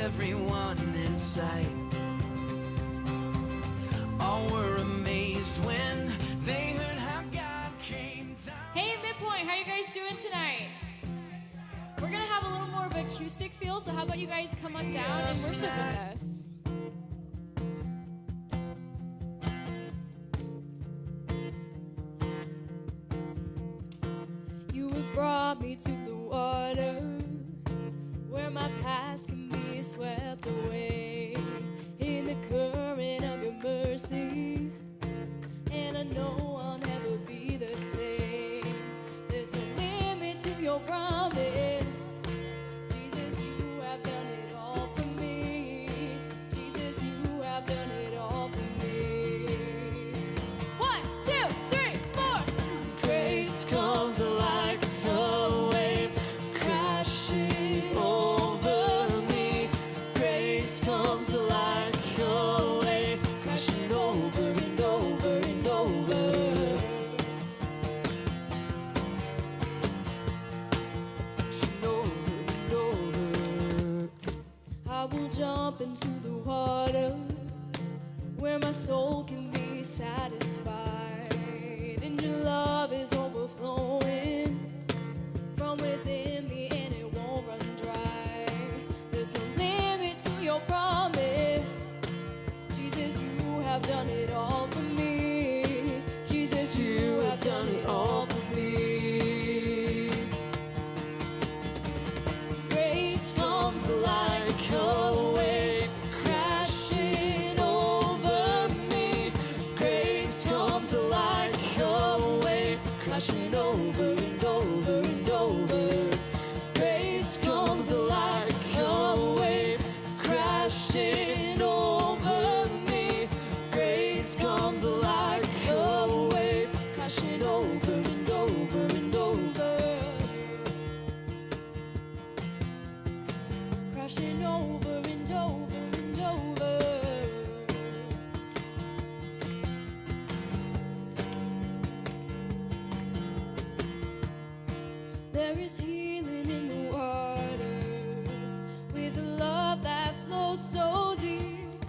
everyone in sight. All were amazed when they heard how God came down. Hey Midpoint, how you guys doing tonight? We're gonna have a little more of an acoustic feel, so how about you guys come on down and worship with us? You have brought me to the water, where my past can be swept away in the current of your mercy, and I know I'll never be the same. There's no limit to your promise. Jesus, you have done it all for me. Jesus, you have done it all for me. 1, 2, 3, 4. Grace comes like a wave crashing over me. Grace comes like a wave crashing over and over and over. Crashing over and over. I will jump into the water, where my soul can be satisfied, and your love is overflowing from within me, and it won't run dry. There's no limit to your promise. Jesus, you have done it all for me. Jesus, you have done it all for me. Grace comes like a wave crashing over me. Grace comes like a wave crashing over and over and over. Grace comes like a wave crashing over me. Grace comes like a wave crashing over and over and over. Crashing over and over and over. There is healing in the water, with a love that flows so deep.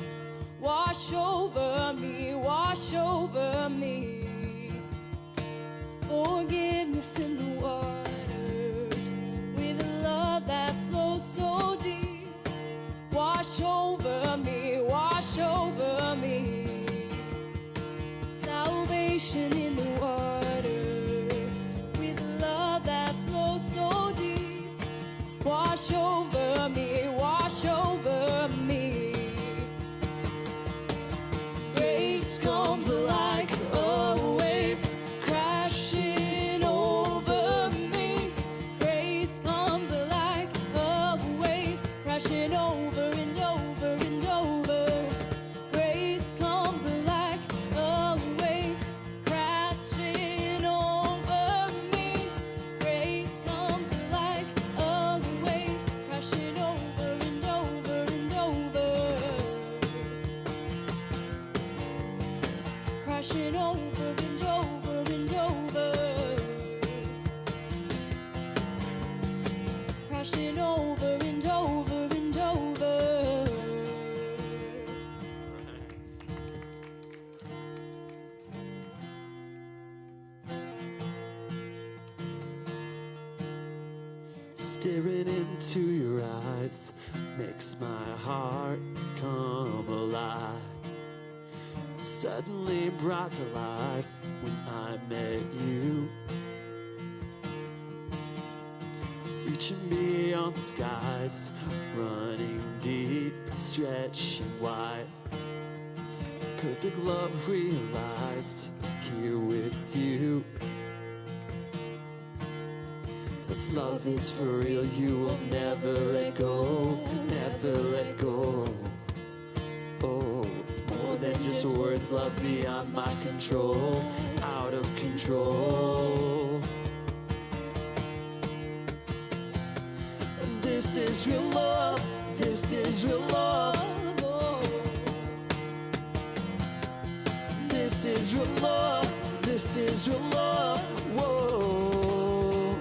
Wash over me, wash over me. Forgiveness in the water, with a love that flows so deep. Wash over me, wash over me. Salvation in the water, with a love that flows so deep. Wash over me, wash over me. Grace comes like a wave crashing over me. Grace comes like a wave crashing over and over and over. Grace comes like a wave crashing over me. Grace comes like a wave crashing over and over and over. Crashing over and over and over. Crashing over and over and over. Staring into your eyes makes my heart come alive. Suddenly brought to life when I met you. Reaching beyond the skies, running deep, stretching wide. Perfect love realized here with you. This love is for real, you will never let go, never let go. Oh, it's more than just words, love beyond my control, out of control. And this is real love, this is real love. This is real love, this is real love. Whoa.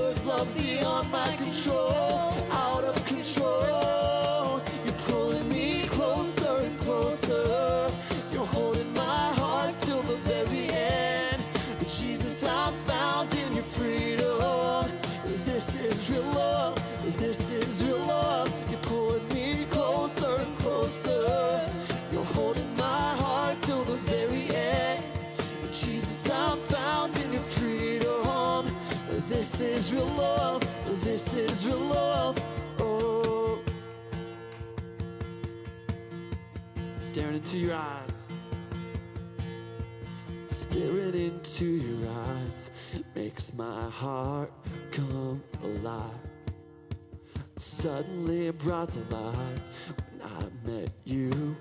words, love beyond my control, out of control. You're pulling me closer and closer. You're holding my heart till the very end. But Jesus, I'm found in your freedom. This is real love. This is real love. You're pulling me closer and closer. You're holding my heart till the very end. Jesus, I'm found in your freedom. This is real love. This is real love. Oh. Staring into your eyes. Staring into your eyes makes my heart come alive. Suddenly brought to life when I met you.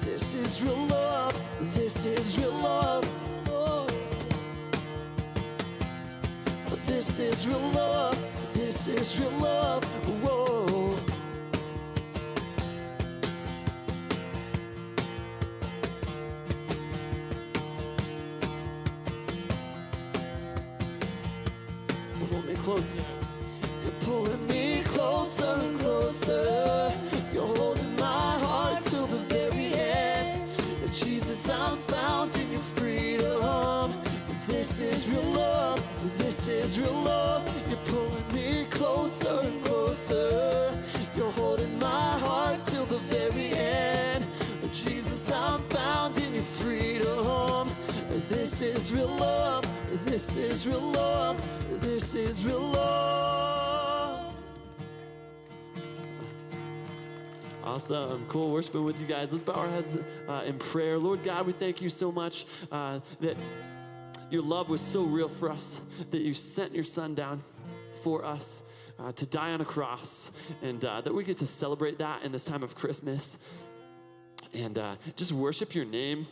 This is real love. This is real love. Oh. This is real love. This is real love. Whoa. Pull me closer. You're pulling me closer and closer. You're holding my heart till the very end. Jesus, I'm found in your freedom. This is real love. This is real love. You're pulling me closer and closer. You're holding my heart till the very end. Jesus, I'm found in your freedom. This is real love. This is real love. This is real love. Awesome. Cool worshiping with you guys. Let's bow our heads in prayer. Lord God, we thank you so much that your love was so real for us, that you sent your son down for us to die on a cross, and that we get to celebrate that in this time of Christmas and just worship your name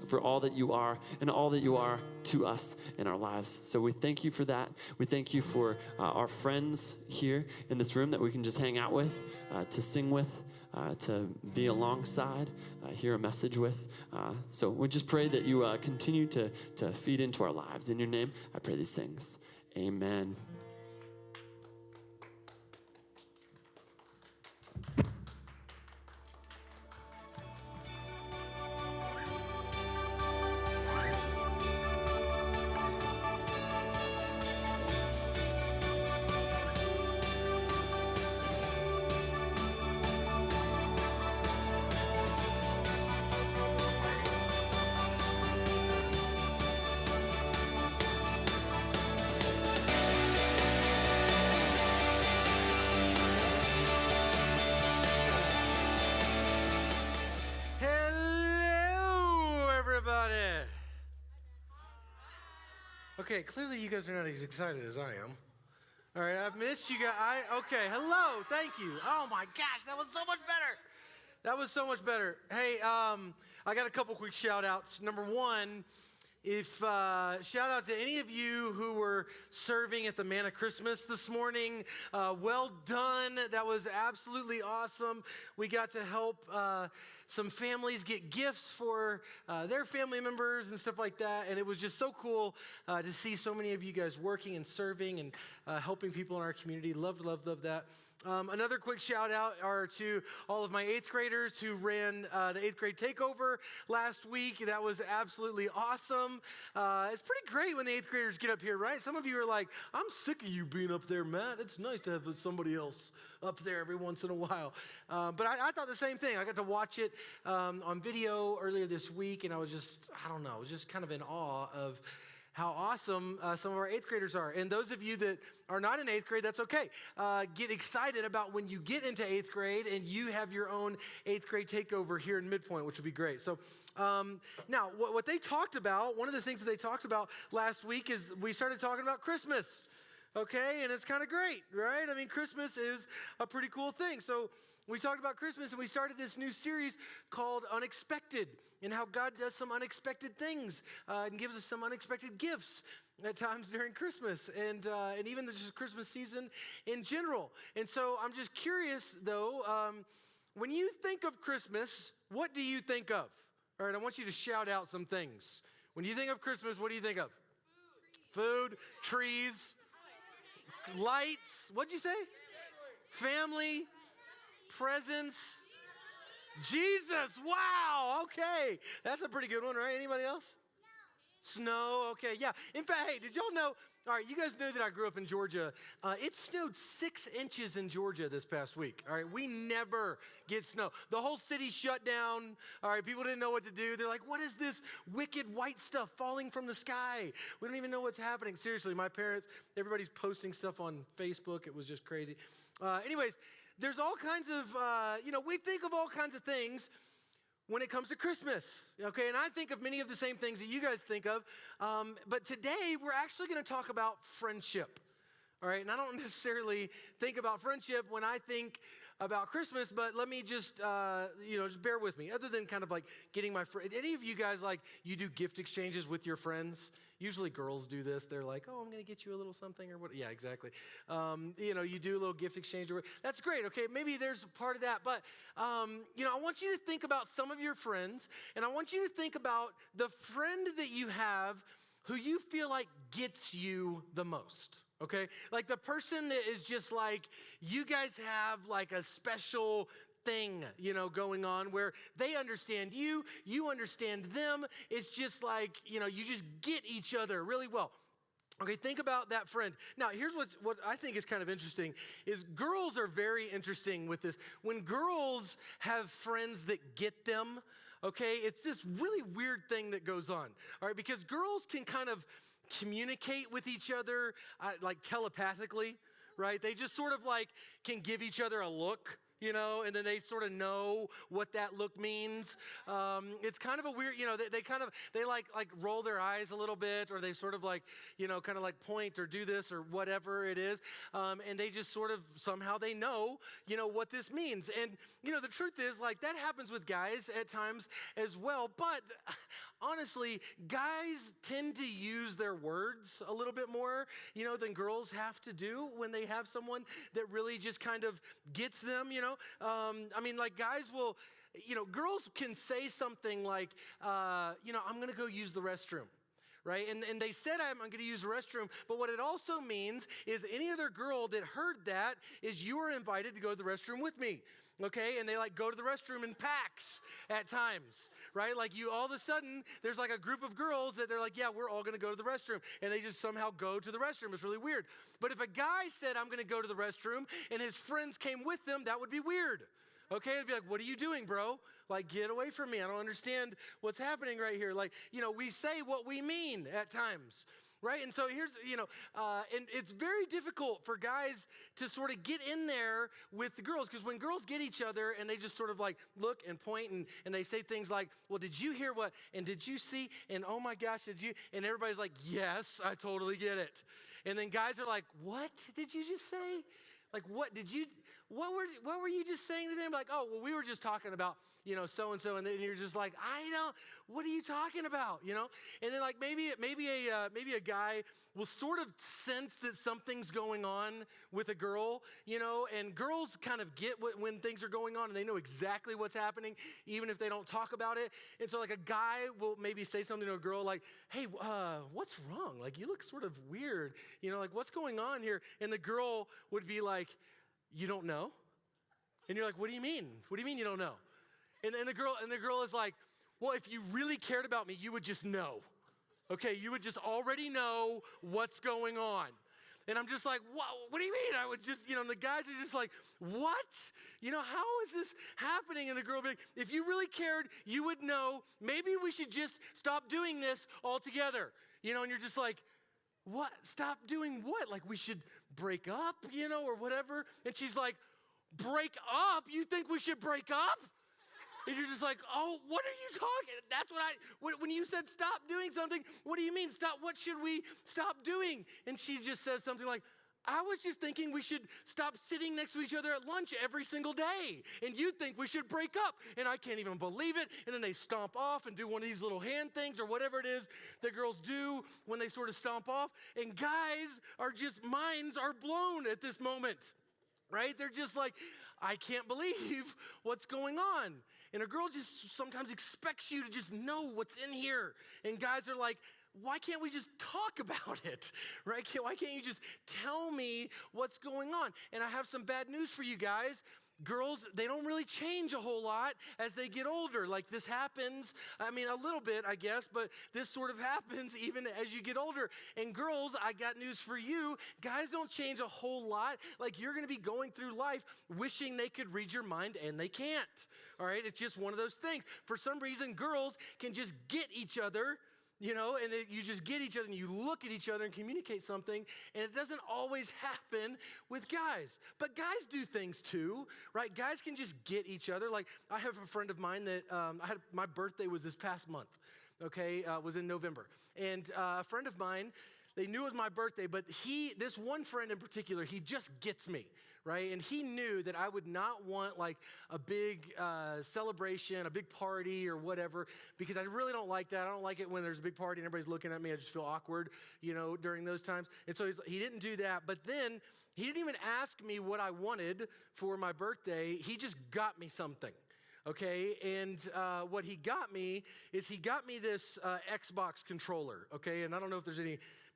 for all that you are and all that you are to us in our lives. So we thank you for that. We thank you for our friends here in this room that we can just hang out with, to sing with, to be alongside, hear a message with. So we just pray that you continue to feed into our lives. In your name, I pray these things. Amen. Okay, clearly you guys are not as excited as I am. All right, I've missed you guys. Okay, hello, thank you. Oh my gosh, that was so much better. That was so much better. Hey, I got a couple quick shout outs. Number one, shout out to any of you who were serving at the Man of Christmas this morning. Well done. That was absolutely awesome. We got to help some families get gifts for their family members and stuff like that. And it was just so cool to see so many of you guys working and serving and helping people in our community. Love that. Another quick shout out are to all of my 8th graders who ran the 8th grade takeover last week. That was absolutely awesome. It's pretty great when the 8th graders get up here, right? Some of you are like, I'm sick of you being up there, Matt. It's nice to have somebody else up there every once in a while. But I thought the same thing. I got to watch it on video earlier this week, and I was just kind of in awe of how awesome some of our 8th graders are. And those of you that are not in 8th grade, that's okay. Get excited about when you get into 8th grade and you have your own 8th grade takeover here in Midpoint, which will be great. So now, what they talked about, one of the things that they talked about last week is we started talking about Christmas. Okay, and it's kind of great, right? I mean, Christmas is a pretty cool thing. So we talked about Christmas, and we started this new series called Unexpected, and how God does some unexpected things and gives us some unexpected gifts at times during Christmas, and even just Christmas season in general. And so I'm just curious, though, when you think of Christmas, what do you think of? All right, I want you to shout out some things. When you think of Christmas, what do you think of? Food, trees, lights. What'd you say? Family, presents, Jesus. Wow, okay. That's a pretty good one, right? Anybody else? Snow, okay, yeah. In fact, hey, did y'all know, all right, you guys know that I grew up in Georgia. It snowed 6 inches in Georgia this past week, all right? We never get snow. The whole city shut down, all right? People didn't know what to do. They're like, what is this wicked white stuff falling from the sky? We don't even know what's happening. Seriously, my parents, everybody's posting stuff on Facebook. It was just crazy. Anyways, there's all kinds of, we think of all kinds of things when it comes to Christmas, okay? And I think of many of the same things that you guys think of. But today, we're actually going to talk about friendship, all right? And I don't necessarily think about friendship when I think about Christmas, but let me just, just bear with me. Other than kind of like getting my friend, any of you guys like, you do gift exchanges with your friends? Usually girls do this. They're like, oh, I'm going to get you a little something or what? Yeah, exactly. You do a little gift exchange. That's great, okay? Maybe there's a part of that. But, I want you to think about some of your friends, and I want you to think about the friend that you have who you feel like gets you the most, okay? Like the person that is just like, you guys have like a special thing, going on where they understand you, you understand them. It's just like, you just get each other really well. Okay, think about that friend. Now, here's what I think is kind of interesting is girls are very interesting with this. When girls have friends that get them, okay, it's this really weird thing that goes on, all right, because girls can kind of communicate with each other like telepathically, right? They just sort of like can give each other a look, and then they sort of know what that look means. It's kind of a weird, they like roll their eyes a little bit, or they sort of like, kind of like point or do this or whatever it is. And they just sort of, somehow they know, what this means. And, the truth is like that happens with guys at times as well. But honestly, guys tend to use their words a little bit more, than girls have to do when they have someone that really just kind of gets them, guys will, girls can say something like, I'm going to go use the restroom. Right? And they said, I'm going to use the restroom. But what it also means is any other girl that heard that is you are invited to go to the restroom with me. Okay? And they like go to the restroom in packs at times. Right? Like you all of a sudden, there's like a group of girls that they're like, yeah, we're all going to go to the restroom. And they just somehow go to the restroom. It's really weird. But if a guy said, I'm going to go to the restroom and his friends came with them, that would be weird. Okay, it'd be like, what are you doing, bro? Like, get away from me. I don't understand what's happening right here. Like, we say what we mean at times, right? And so here's, and it's very difficult for guys to sort of get in there with the girls, because when girls get each other and they just sort of like look and point and they say things like, well, did you hear what? And did you see? And oh my gosh, did you? And everybody's like, yes, I totally get it. And then guys are like, what did you just say? Like, what were you just saying to them? Like, oh, well, we were just talking about, so-and-so. And then you're just like, what are you talking about? And then like maybe a guy will sort of sense that something's going on with a girl, and girls kind of get when things are going on and they know exactly what's happening, even if they don't talk about it. And so like a guy will maybe say something to a girl like, hey, what's wrong? Like, you look sort of weird, like what's going on here? And the girl would be like, you don't know? And you're like, what do you mean? What do you mean you don't know? And the girl is like, well, if you really cared about me, you would just know. Okay, you would just already know what's going on. And I'm just like, what do you mean? I would just, and the guys are just like, what? How is this happening? And the girl would be like, if you really cared, you would know. Maybe we should just stop doing this altogether. And you're just like, what? Stop doing what? Like we should break up, or whatever? And she's like, break up? You think we should break up? And you're just like, oh, what are you talking? That's when you said stop doing something, what do you mean stop? What should we stop doing? And she just says something like, I was just thinking we should stop sitting next to each other at lunch every single day. And you think we should break up. And I can't even believe it. And then they stomp off and do one of these little hand things or whatever it is that girls do when they sort of stomp off. And guys are just, minds are blown at this moment. Right? They're just like, I can't believe what's going on. And a girl just sometimes expects you to just know what's in here. And guys are like, why can't we just talk about it, right? Why can't you just tell me what's going on? And I have some bad news for you guys. Girls, they don't really change a whole lot as they get older. Like this happens, I mean, a little bit, I guess, but this sort of happens even as you get older. And girls, I got news for you. Guys don't change a whole lot. Like you're gonna be going through life wishing they could read your mind and they can't, all right? It's just one of those things. For some reason, girls can just get each other, you know, and you just get each other and you look at each other and communicate something, and it doesn't always happen with guys. But guys do things too, right? Guys can just get each other. Like I have a friend of mine that my birthday was this past month, okay, was in November. And a friend of mine, they knew it was my birthday, but this one friend in particular, he just gets me, right? And he knew that I would not want like a big celebration, a big party or whatever, because I really don't like that. I don't like it when there's a big party and everybody's looking at me. I just feel awkward, you know, during those times. And so he didn't do that. But then he didn't even ask me what I wanted for my birthday. He just got me something. Okay, and what he got me is he got me this Xbox controller, okay? And I don't know if there's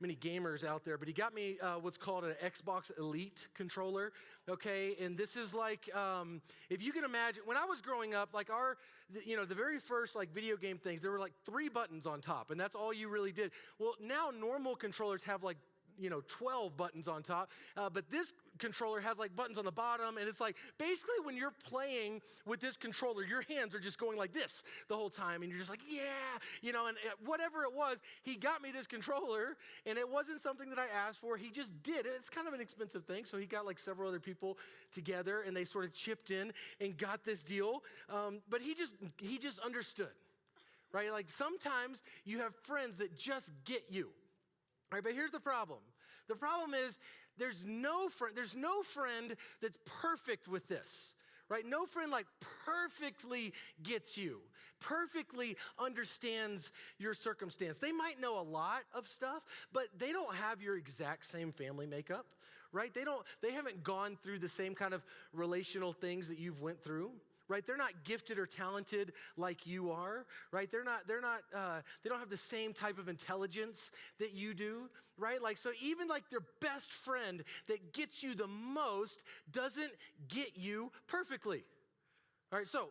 many gamers out there, but he got me what's called an Xbox Elite controller, okay? And this is like, if you can imagine, when I was growing up, like the very first like video game things, there were like 3 buttons on top, and that's all you really did. Well, now normal controllers have like 12 buttons on top, but this controller has like buttons on the bottom, and it's like basically when you're playing with this controller, your hands are just going like this the whole time, and you're just like, yeah, and whatever it was, he got me this controller, and it wasn't something that I asked for. He just did. It's kind of an expensive thing, so he got like several other people together, and they sort of chipped in and got this deal, but he just understood, right? Like sometimes you have friends that just get you. All right, but here's the problem. The problem is there's no friend that's perfect with this, right? No friend like perfectly gets you, perfectly understands your circumstance. They might know a lot of stuff, but they don't have your exact same family makeup, right? They haven't gone through the same kind of relational things that you've went through. Right? They're not gifted or talented like you are, right? They don't have the same type of intelligence that you do, right? Like, so even like their best friend that gets you the most doesn't get you perfectly. All right, so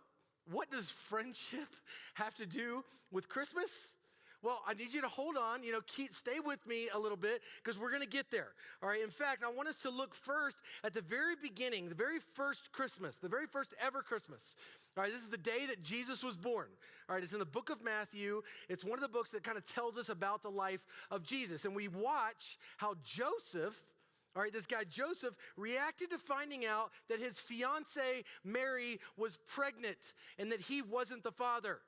what does friendship have to do with Christmas? Well, I need you to hold on, stay with me a little bit because we're going to get there. All right. In fact, I want us to look first at the very beginning, the very first Christmas, the very first ever Christmas. All right. This is the day that Jesus was born. All right. It's in the book of Matthew. It's one of the books that kind of tells us about the life of Jesus. And we watch how Joseph, all right, this guy Joseph reacted to finding out that his fiancée Mary was pregnant and that he wasn't the father.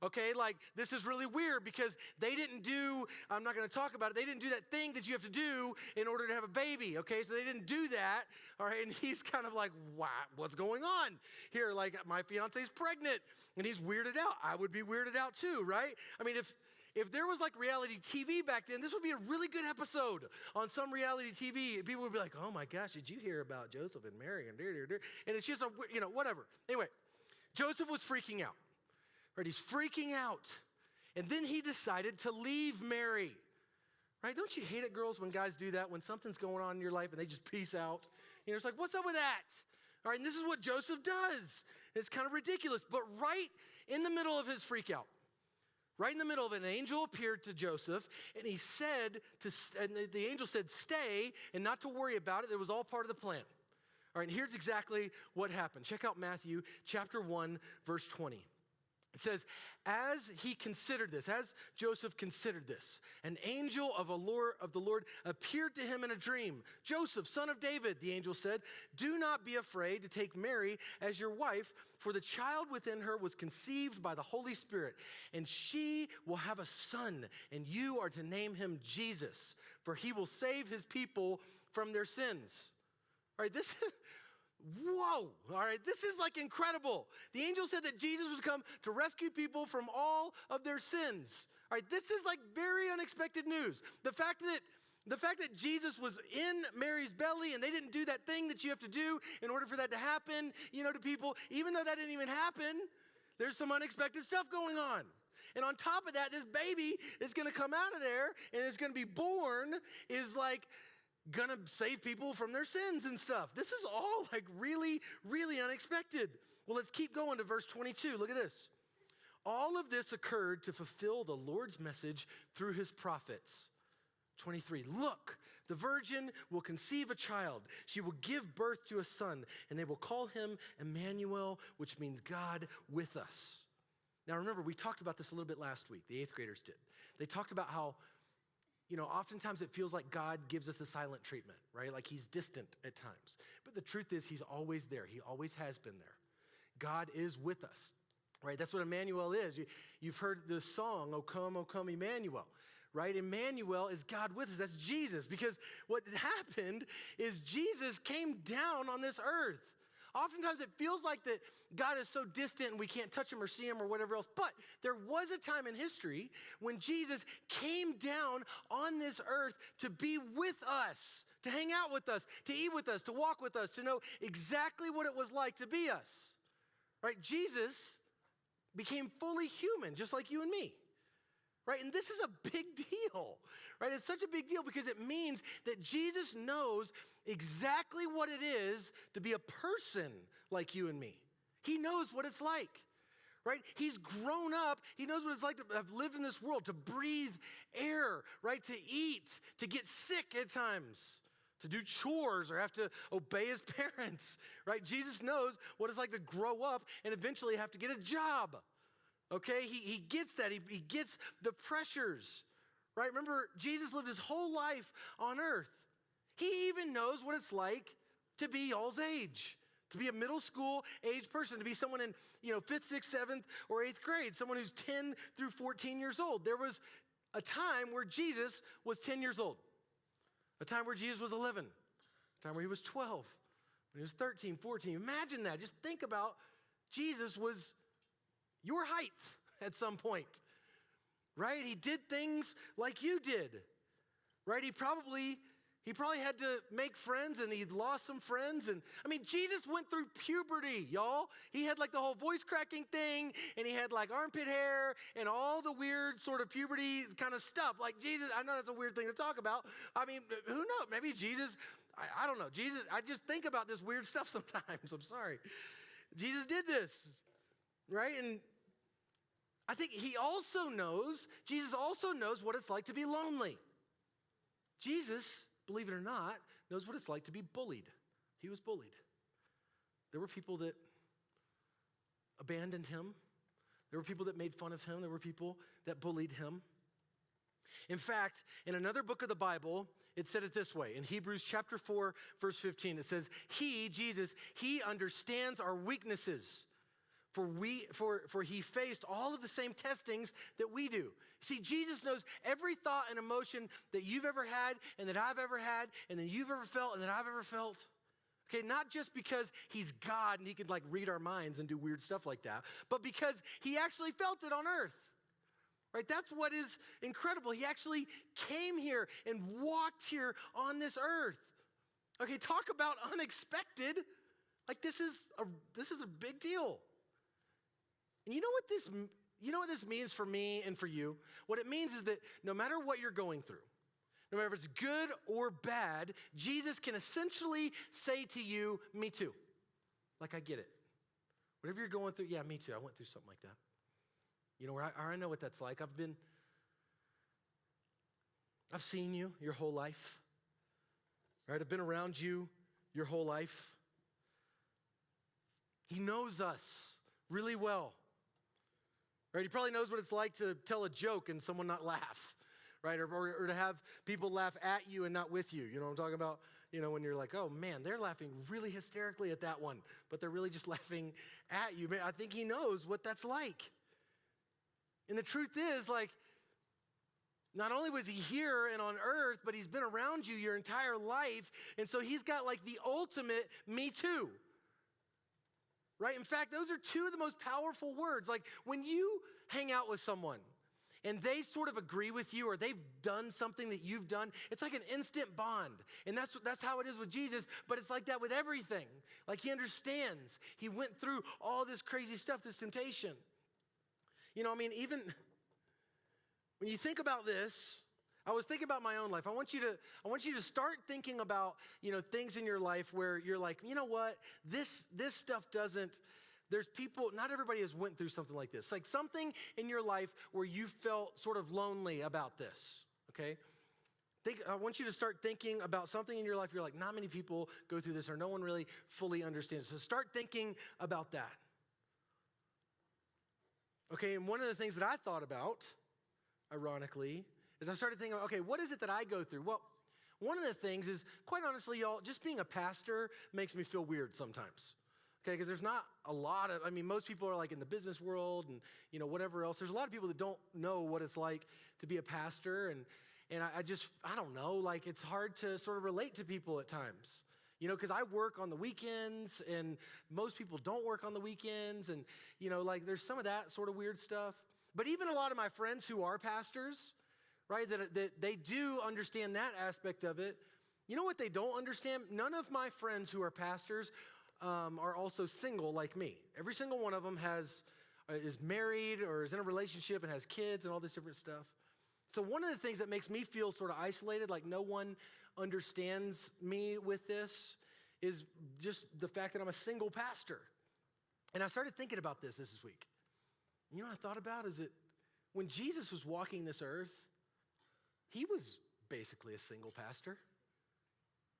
Okay, like this is really weird because they didn't do, I'm not going to talk about it, they didn't do that thing that you have to do in order to have a baby, okay? So they didn't do that, all right? And he's kind of like, what's going on here? Like my fiance's pregnant and he's weirded out. I would be weirded out too, right? I mean, if there was like reality TV back then, this would be a really good episode on some reality TV. People would be like, oh my gosh, did you hear about Joseph and Mary and and it's just whatever. Anyway, Joseph was freaking out. Right, he's freaking out. And then he decided to leave Mary. Right? Don't you hate it, girls, when guys do that? When something's going on in your life and they just peace out. It's like, what's up with that? All right, and this is what Joseph does. It's kind of ridiculous. But right in the middle of his freak out, right in the middle of it, an angel appeared to Joseph, and the angel said, stay and not to worry about it. It was all part of the plan. All right, and here's exactly what happened. Check out Matthew chapter 1, verse 20. It says, as Joseph considered this, an angel of the Lord appeared to him in a dream. Joseph, son of David, the angel said, do not be afraid to take Mary as your wife, for the child within her was conceived by the Holy Spirit, and she will have a son, and you are to name him Jesus, for he will save his people from their sins. All right, whoa, all right, this is like incredible. The angel said that Jesus was come to rescue people from all of their sins. All right, this is like very unexpected news. The fact that The fact that Jesus was in Mary's belly and they didn't do that thing that you have to do in order for that to happen, to people, even though that didn't even happen, there's some unexpected stuff going on. And on top of that, this baby is going to come out of there and is going to be born, is like going to save people from their sins and stuff. This is all like really, really unexpected. Well, let's keep going to verse 22. Look at this. All of this occurred to fulfill the Lord's message through his prophets. 23, look, the virgin will conceive a child. She will give birth to a son, and they will call him Emmanuel, which means God with us. Now remember, we talked about this a little bit last week. The 8th graders did. They talked about how, oftentimes it feels like God gives us the silent treatment, right? Like he's distant at times. But the truth is he's always there. He always has been there. God is with us, right? That's what Emmanuel is. You've heard the song, O come, Emmanuel. Right? Emmanuel is God with us. That's Jesus. Because what happened is Jesus came down on this earth. Oftentimes it feels like that God is so distant and we can't touch him or see him or whatever else. But there was a time in history when Jesus came down on this earth to be with us, to hang out with us, to eat with us, to walk with us, to know exactly what it was like to be us. Right? Jesus became fully human, just like you and me. Right? And this is a big deal, right? It's such a big deal because it means that Jesus knows exactly what it is to be a person like you and me. He knows what it's like, right? He's grown up. He knows what it's like to have lived in this world, to breathe air, right? To eat, to get sick at times, to do chores or have to obey his parents, right? Jesus knows what it's like to grow up and eventually have to get a job. Okay, he gets that. He gets the pressures, right? Remember, Jesus lived his whole life on earth. He even knows what it's like to be y'all's age, to be a middle school age person, to be someone in, 5th, 6th, 7th, or 8th grade, someone who's 10 through 14 years old. There was a time where Jesus was 10 years old, a time where Jesus was 11, a time where he was 12, when he was 13, 14. Imagine that. Just think about Jesus was your height at some point, right? He did things like you did, right? He probably had to make friends and he lost some friends. And Jesus went through puberty, y'all. He had like the whole voice cracking thing and he had like armpit hair and all the weird sort of puberty kind of stuff. Like Jesus, I know that's a weird thing to talk about. Who knows? Maybe Jesus, I don't know. Jesus, I just think about this weird stuff sometimes. I'm sorry. Jesus did this. Right? And I think Jesus also knows what it's like to be lonely. Jesus, believe it or not, knows what it's like to be bullied. He was bullied. There were people that abandoned him. There were people that made fun of him. There were people that bullied him. In fact, in another book of the Bible, it said it this way. In Hebrews chapter 4, verse 15, it says, Jesus, he understands our weaknesses. For he faced all of the same testings that we do. See, Jesus knows every thought and emotion that you've ever had and that I've ever had and that you've ever felt and that I've ever felt. Okay, not just because he's God and he can like read our minds and do weird stuff like that, but because he actually felt it on earth. Right? That's what is incredible. He actually came here and walked here on this earth. Okay, talk about unexpected. Like this is a big deal. And you know what this means for me and for you? What it means is that no matter what you're going through, no matter if it's good or bad, Jesus can essentially say to you, me too. Like, I get it. Whatever you're going through, yeah, me too. I went through something like that. I know what that's like. I've seen you your whole life. Right? I've been around you your whole life. He knows us really well. Right? He probably knows what it's like to tell a joke and someone not laugh, right? Or to have people laugh at you and not with you. You know what I'm talking about? When you're like, oh man, they're laughing really hysterically at that one, but they're really just laughing at you. Man, I think he knows what that's like. And the truth is, like, not only was he here and on earth, but he's been around you your entire life. And so he's got like the ultimate me too. Right? In fact, those are two of the most powerful words. Like when you hang out with someone and they sort of agree with you or they've done something that you've done, it's like an instant bond. And that's how it is with Jesus, but it's like that with everything. Like he understands. He went through all this crazy stuff, this temptation. You know, I mean, even when you think about this, I was thinking about my own life. I want you to start thinking about, things in your life where you're like, you know what, this stuff doesn't. There's people, not everybody has went through something like this. Like something in your life where you felt sort of lonely about this, okay? I want you to start thinking about something in your life you're like, not many people go through this or no one really fully understands. So start thinking about that. Okay, and one of the things that I thought about, ironically, is I started thinking, okay, what is it that I go through? Well, one of the things is, quite honestly, y'all, just being a pastor makes me feel weird sometimes. Okay, because there's not a lot of, most people are like in the business world and, whatever else. There's a lot of people that don't know what it's like to be a pastor. And I don't know, like it's hard to sort of relate to people at times. Because I work on the weekends and most people don't work on the weekends. And, like there's some of that sort of weird stuff. But even a lot of my friends who are pastors, right, that they do understand that aspect of it. You know what they don't understand? None of my friends who are pastors are also single like me. Every single one of them is married or is in a relationship and has kids and all this different stuff. So one of the things that makes me feel sort of isolated, like no one understands me with this, is just the fact that I'm a single pastor. And I started thinking about this week. You know what I thought about is that when Jesus was walking this earth, he was basically a single pastor.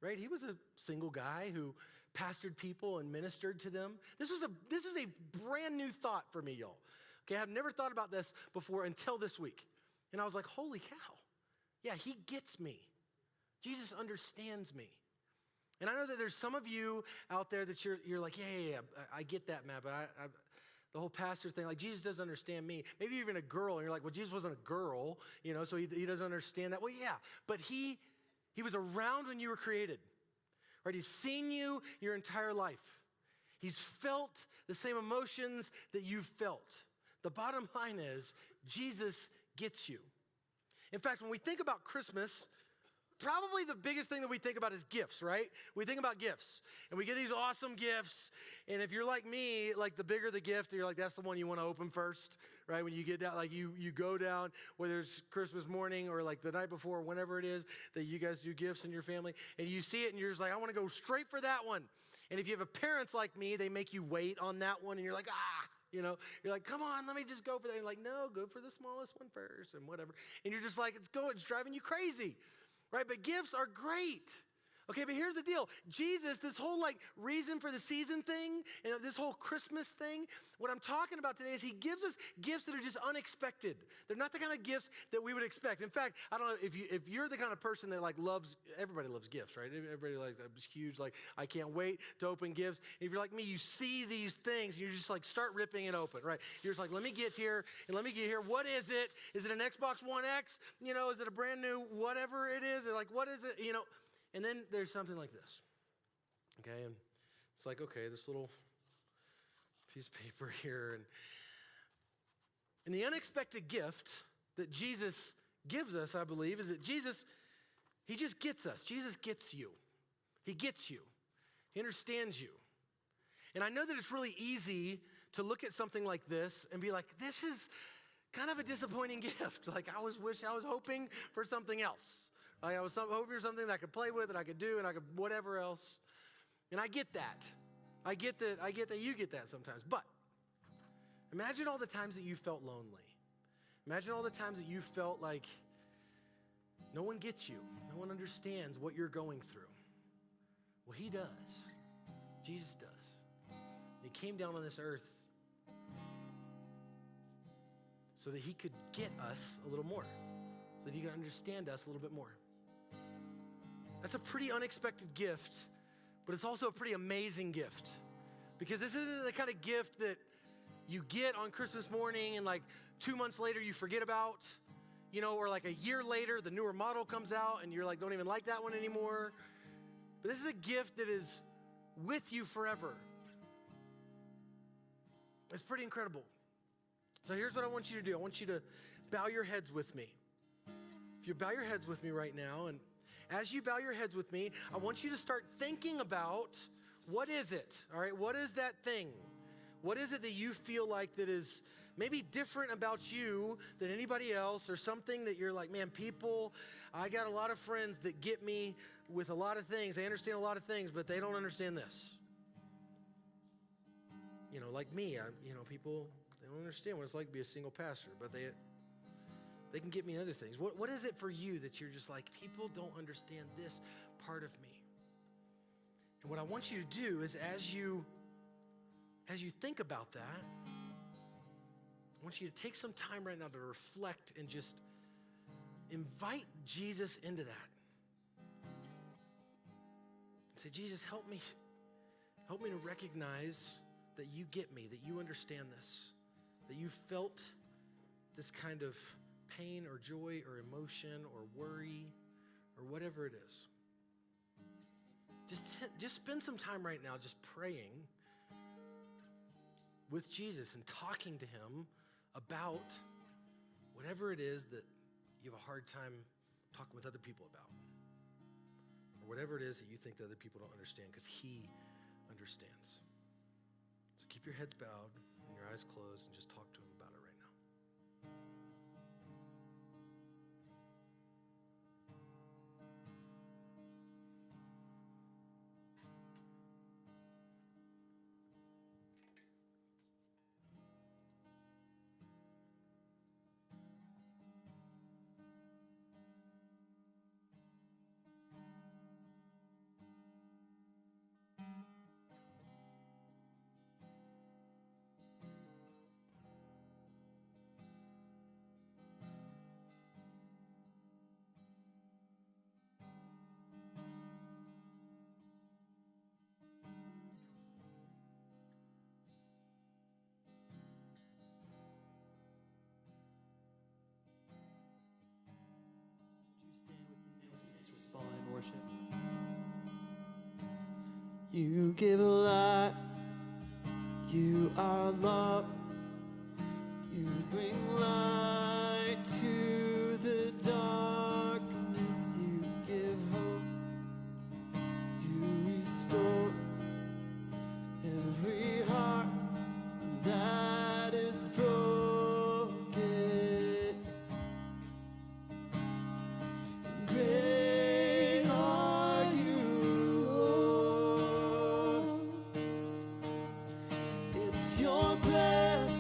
Right? He was a single guy who pastored people and ministered to them. This is a brand new thought for me, y'all. Okay, I've never thought about this before until this week. And I was like, holy cow. Yeah, he gets me. Jesus understands me. And I know that there's some of you out there that you're like, yeah, I get that, Matt, but the whole pastor thing, like Jesus doesn't understand me. Maybe you're even a girl and you're like, well, Jesus wasn't a girl, so he doesn't understand that. Well, yeah, but he was around when you were created, right? He's seen you your entire life. He's felt the same emotions that you've felt. The bottom line is Jesus gets you. In fact, when we think about Christmas, probably the biggest thing that we think about is gifts, right? We think about gifts, and we get these awesome gifts, and if you're like me, like the bigger the gift, you're like, that's the one you want to open first, right? When you get down, like you go down, whether it's Christmas morning or like the night before, whenever it is that you guys do gifts in your family, and you see it, and you're just like, I want to go straight for that one. And if you have a parents like me, they make you wait on that one, and you're like, you're like, come on, let me just go for that. And you're like, no, go for the smallest one first, and whatever. And you're just like, it's driving you crazy. Right, but gifts are great. Okay, but here's the deal. Jesus, this whole like reason for the season thing, and this whole Christmas thing, what I'm talking about today is he gives us gifts that are just unexpected. They're not the kind of gifts that we would expect. In fact, I don't know if you're the kind of person that like everybody loves gifts, right? Everybody like, it's huge, like I can't wait to open gifts. And if you're like me, you see these things and you just like start ripping it open, right? You're just like, let me get here. What is it? Is it an Xbox One X? Is it a brand new whatever it is? Or like, what is it? And then there's something like this, okay? And it's like, okay, this little piece of paper here. And the unexpected gift that Jesus gives us, I believe, is that Jesus, he just gets us. Jesus gets you. He gets you. He understands you. And I know that it's really easy to look at something like this and be like, this is kind of a disappointing gift. Like I was hoping for something else. Like I was hoping for something that I could play with and I could do and I could whatever else. And I get that. I get that you get that sometimes. But imagine all the times that you felt lonely. Imagine all the times that you felt like no one gets you. No one understands what you're going through. Well, he does. Jesus does. He came down on this earth so that he could get us a little more, so that he could understand us a little bit more. That's a pretty unexpected gift, but it's also a pretty amazing gift, because this isn't the kind of gift that you get on Christmas morning and like 2 months later you forget about, or like a year later the newer model comes out and you're like, don't even like that one anymore. But this is a gift that is with you forever. It's pretty incredible. So here's what I want you to do. I want you to bow your heads with me. If you bow your heads with me right now, and as you bow your heads with me, I want you to start thinking about what is it, all right? What is that thing? What is it that you feel like that is maybe different about you than anybody else, or something that you're like, man, I got a lot of friends that get me with a lot of things. They understand a lot of things, but they don't understand this. You know, like me, people, they don't understand what it's like to be a single pastor, but they can get me in other things. What is it for you that you're just like, people don't understand this part of me? And what I want you to do is as you think about that, I want you to take some time right now to reflect and just invite Jesus into that. Say, Jesus, help me to recognize that you get me, that you understand this, that you felt this kind of pain or joy or emotion or worry or whatever it is. Just spend some time right now just praying with Jesus and talking to him about whatever it is that you have a hard time talking with other people about, or whatever it is that you think that other people don't understand, because he understands. So keep your heads bowed and your eyes closed and just talk to him about it right now. Stand with me as we respond in worship. You give light, you are love, you bring light to the darkness, you give hope, you restore every heart that is broken. Great are you, Lord. It's your breath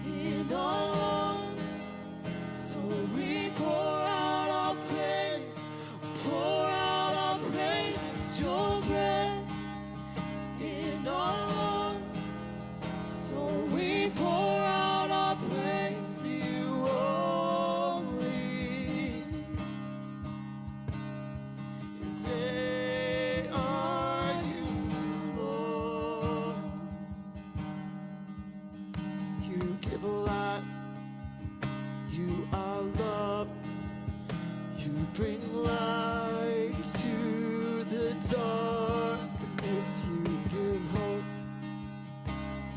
in our lungs, so we pour out our praise, pour out our praise. It's your breath in our lungs, so we pour out our praise to you only. Great are you, Lord. You give light, you are love, you bring light to the darkness, you give hope,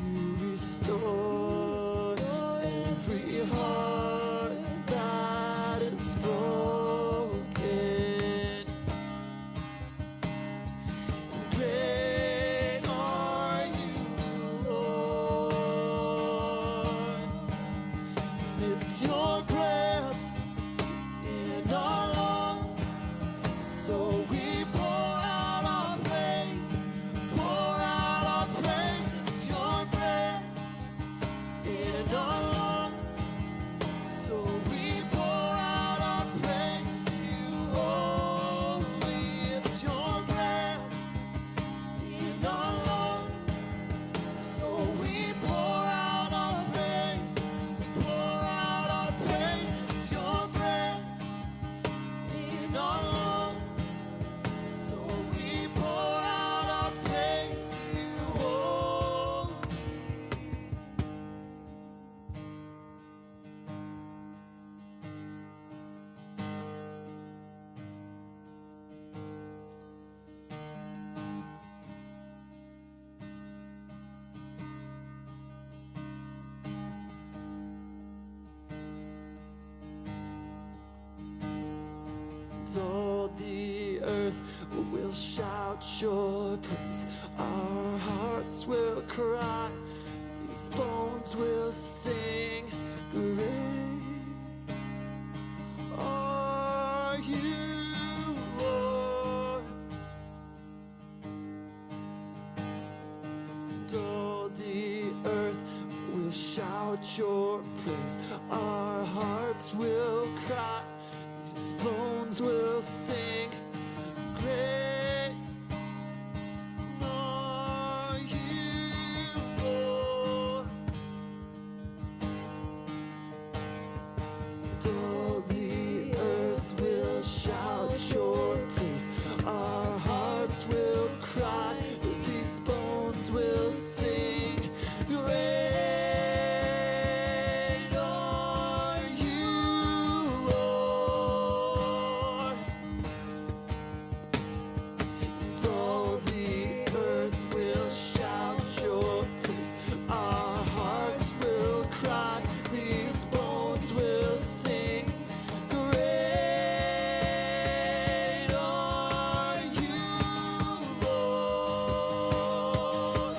you restore every heart that is broken. Great are you, Lord. It's your breath in our lungs, all the earth will shout your praise. Our hearts will cry, these bones will sing. Great are you, Lord. And all the earth will shout your praise. Our hearts will cry, these bones will sing. Great are you, Lord. And all the earth will shout your praise. Our hearts will cry, these bones will sing. Great are you, Lord. And all the earth will shout your praise. Our hearts will cry, these bones will sing. Great are you, Lord.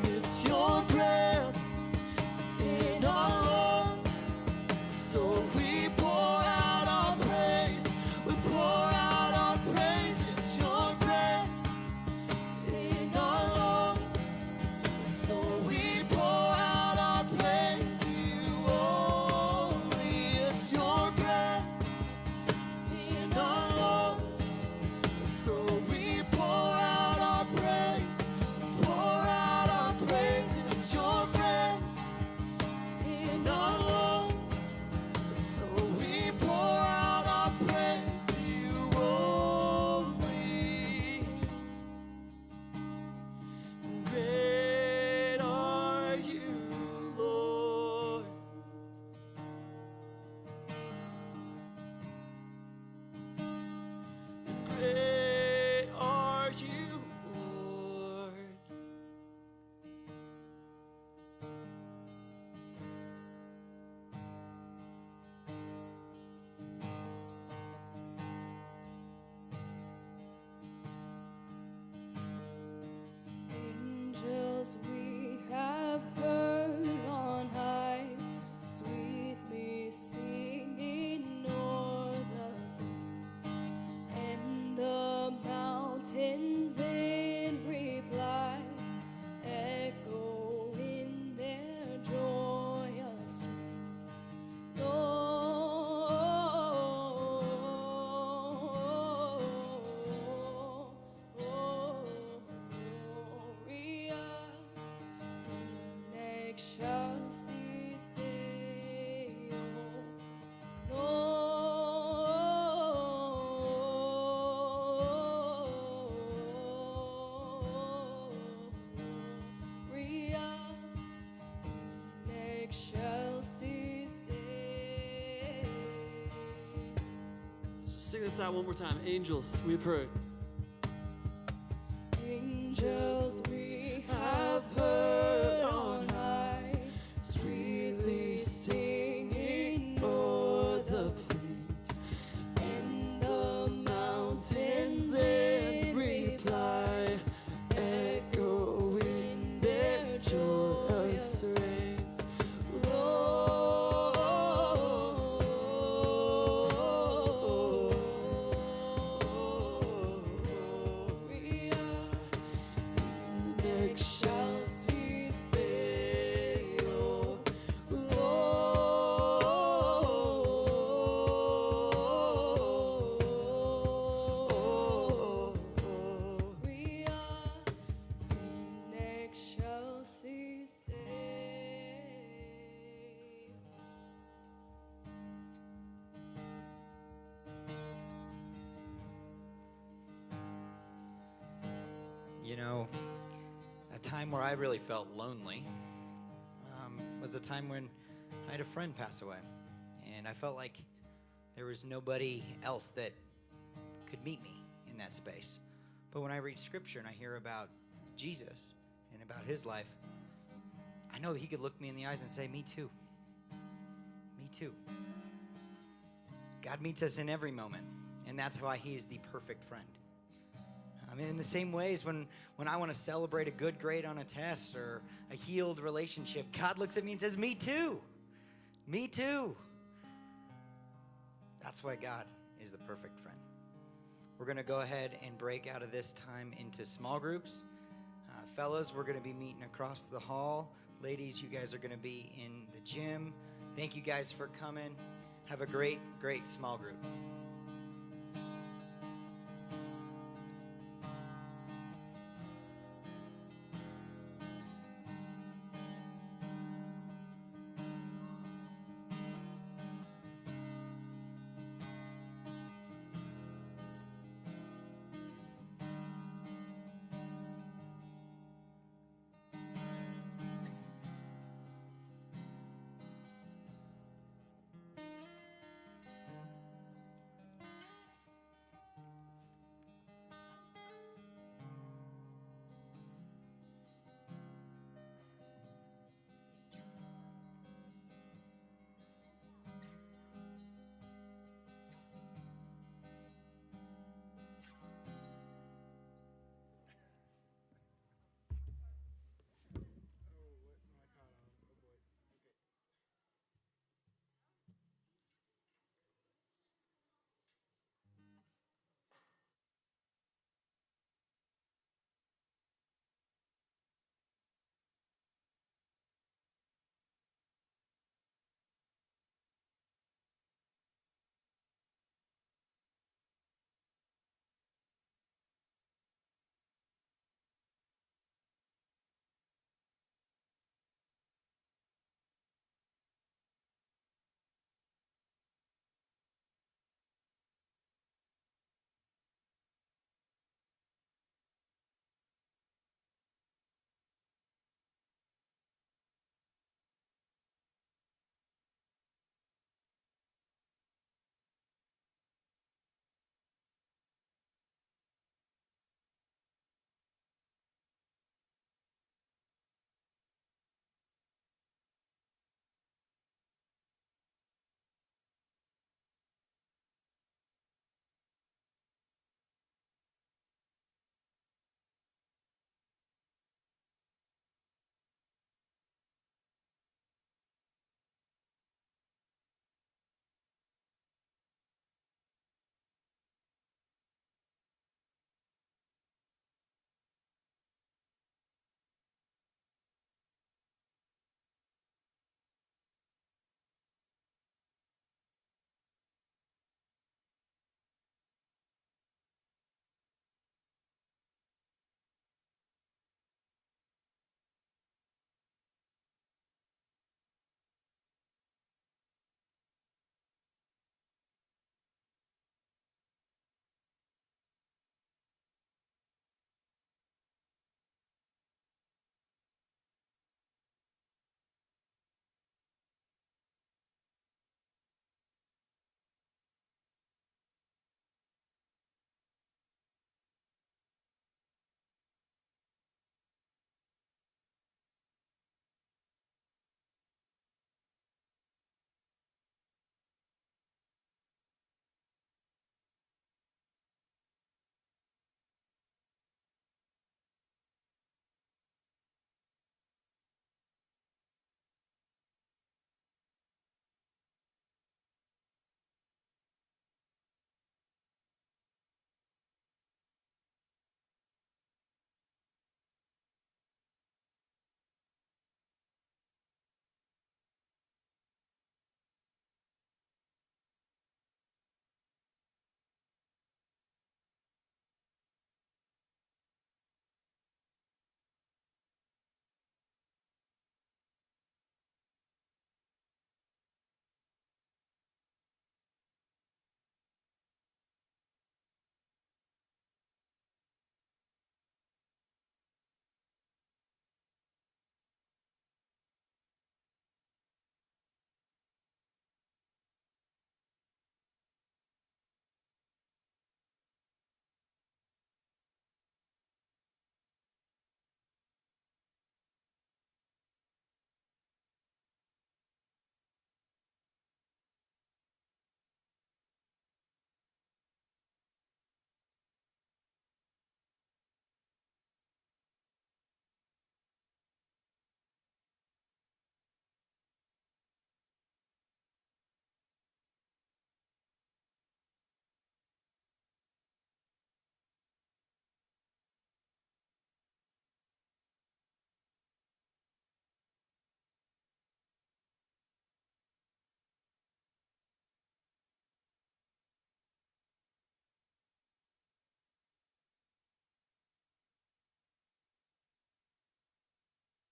It's your breath in our lungs, so we pour out our praise. We pour out our praise. It's your breath in our lungs, so we pour out our praise to you only. It's your breath in our lungs, so we pour out our praise. Pour out our praise. It's your breath in our lungs, so we pour out our praise to you only. Great are you, Lord. Great are you, Lord. Angels we have heard on high, sweetly singing o'er the hills, and the mountains in reply echo in their joyous strains. Gloria in excelsis Deo. Gloria in excelsis Deo. Let's just sing this out one more time. Angels, we've heard. Angels we have heard on high, sweetly singing o'er the plains, and the mountains in reply echo in their joyous strains. Gloria in excelsis Deo. Gloria in excelsis Deo. You know, a time where I really felt lonely was a time when I had a friend pass away. And I felt like there was nobody else that could meet me in that space. But when I read scripture and I hear about Jesus and about his life, I know that he could look me in the eyes and say, me too. Me too. God meets us in every moment, and that's why he is the perfect friend. I mean, in the same ways, when I want to celebrate a good grade on a test or a healed relationship, God looks at me and says, me too. Me too. That's why God is the perfect friend. We're going to go ahead and break out of this time into small groups. Fellows, we're going to be meeting across the hall. Ladies, you guys are going to be in the gym. Thank you guys for coming. Have a great, great small group.